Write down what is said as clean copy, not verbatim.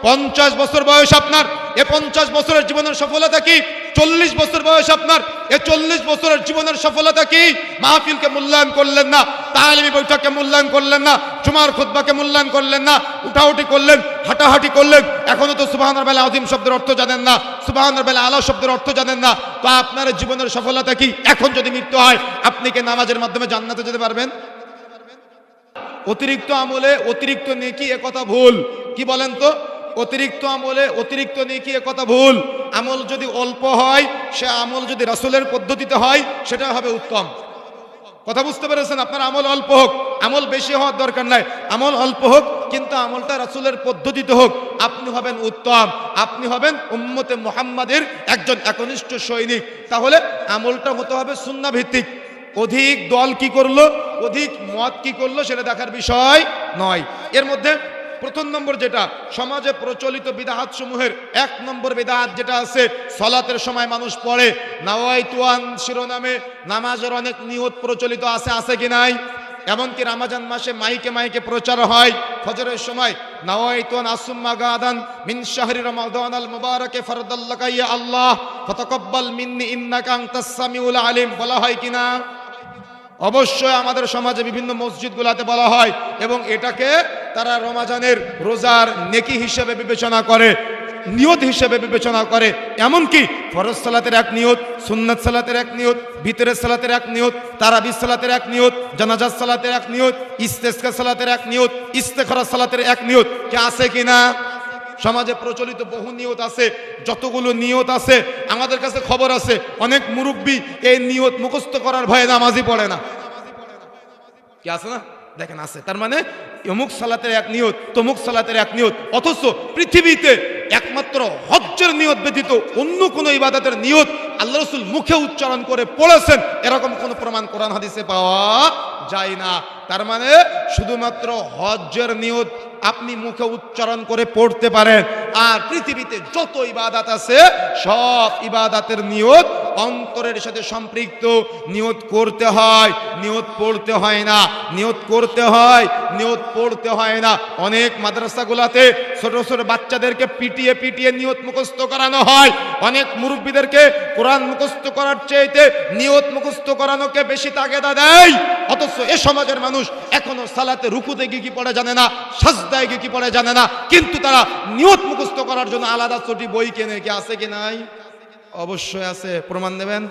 50 বছর বয়স আপনার, এ 50 বছরের জীবনের সফলতা কি? 40 বছর বয়স আপনার, এ 40 বছরের জীবনের সফলতা কি? মাহফিলকে মূল্যায়ন করলেন না, তালিমি বৈঠককে মূল্যায়ন করলেন না, জুমার খুতবাকে মূল্যায়ন করলেন না, উঠাউঠি করলেন, হাঁটাহাঁটি করলেন, এখনো তো সুবহান রাব্বিল আযীম শব্দের অর্থ জানেন না, সুবহান রাব্বিল আলা শব্দের অর্থ জানেন না, তো আপনার জীবনের সফলতা কি? এখন যদি মৃত্যু হয়, আপনি কি নামাজের মাধ্যমে জান্নাতে যেতে পারবেন? অতিরিক্ত আমলে অতিরিক্ত নেকি, এ কথা ভুল। কি বলেন তো? অতিরিক্ত আমলে অতিরিক্ত নেকি, এ কথা ভুল। আমল যদি অল্প হয়, সে আমল যদি রাসূলের পদ্ধতিতে হয়, সেটা হবে উত্তম। কথা বুঝতে পেরেছেন? আপনার আমল অল্প হোক, আমল বেশি হওয়ার দরকার নাই, আমল অল্প হোক, কিন্তু আমলটা রাসূলের পদ্ধতিতে হোক, আপনি হবেন উত্তম, আপনি হবেন উম্মতে মুহাম্মাদের একজন একনিষ্ঠ সৈনিক। তাহলে আমলটা হতে হবে সুন্নাহ ভিত্তিক। অধিক দল কি করলো, অধিক মত কি করলো, সেটা দেখার বিষয় নয়। এর মধ্যে প্রথম নম্বর যেটা সমাজে প্রচলিত বিদআত সমূহের 1 নম্বর বিদআত যেটা আছে, সালাতের সময় মানুষ পড়ে নাওয়াইতুয়ান শিরোনামে নামাজের অনেক নিয়ত প্রচলিত আছে, আছে কি নাই? এমনকি রমজান মাসে মাইকে মাইকে প্রচার হয় ফজরের সময়, নাওয়াইতুয়ান আসুম্মা গাদান মিন শাহরি রমাদানাল মুবারাকে ফরদাল্লাকা ইয়া আল্লাহ ফাতাকাব্বাল মিন্নি ইন্নাকা আনতাস সামিউল আলিম, বলা হয় কিনা? অবশ্যই আমাদের সমাজে বিভিন্ন মসজিদগুলোতে বলা হয়, এবং এটাকে তারা রমজানের রোজার নেকি হিসেবে বিবেচনা করে, নিয়ত হিসেবে বিবেচনা করে। এমনকি ফরজ সালাতের এক নিয়ত, সুন্নাত সালাতের এক নিয়ত, ভিতরের সালাতের এক নিয়ত, তারাবির সালাতের এক নিয়ত, জানাজাত সালাতের এক নিয়ত, ইস্তেসকা সালাতের এক নিয়ত, ইস্তেখারা সালাতের এক নিয়ত, কি আছে কিনা? সমাজে প্রচলিত বহু নিয়ত আছে। যতগুলো নিয়ত আছে আমাদের কাছে খবর আছে, অনেক মুরব্বী এই নিয়ত মুখস্থ করার ভয়ে নামাজই পড়ে না। কি আছে না? দেখেন আছে। তার মানে অমুক সালাতের এক নিয়ত, তমুক সালাতের এক নিয়ত, অথচ পৃথিবীতে একমাত্র হজ্জের নিয়ত ব্যতীত অন্য কোনো ইবাদতের নিয়ত আল্লাহ রাসূল মুখে উচ্চারণ করে পড়েছেন, এরকম কোনো প্রমাণ কোরআন হাদিসে পাওয়া যায় না। তার মানে শুধুমাত্র হজ্জের নিয়ত আপনি মুখে উচ্চারণ করে পড়তে পারেন, আর পৃথিবীতে যত ইবাদত আছে সব ইবাদতের নিয়ত অন্তরের সাথে সম্পৃক্ত। নিয়ত করতে হয়, নিয়ত পড়তে হয় না, নিয়ত করতে হয়, নিয়ত পড়তে হয় না। অনেক মাদ্রাসাগুলোতে ছোট ছোট বাচ্চাদেরকে পিটিয়ে পিটিয়ে নিয়ত মুখস্থ করানো হয়, অনেক মুরব্বীদেরকে কোরআন মুখস্থ করার চাইতে নিয়ত মুখস্থ করানোকে বেশি তাগিদ দেয়। অথচ এ সমাজের মানুষ এখনো সালাতে রুকুতে গিয়ে কি পড়ে জানে না, সাজদায় গিয়ে কি পড়ে জানে না, কিন্তু তারা নিয়ত মুখস্থ করার জন্য আলাদা ছোটি বই কেনে। কি আছে কি নাই? অবশ্যই আছে। প্রমাণ দেবেন?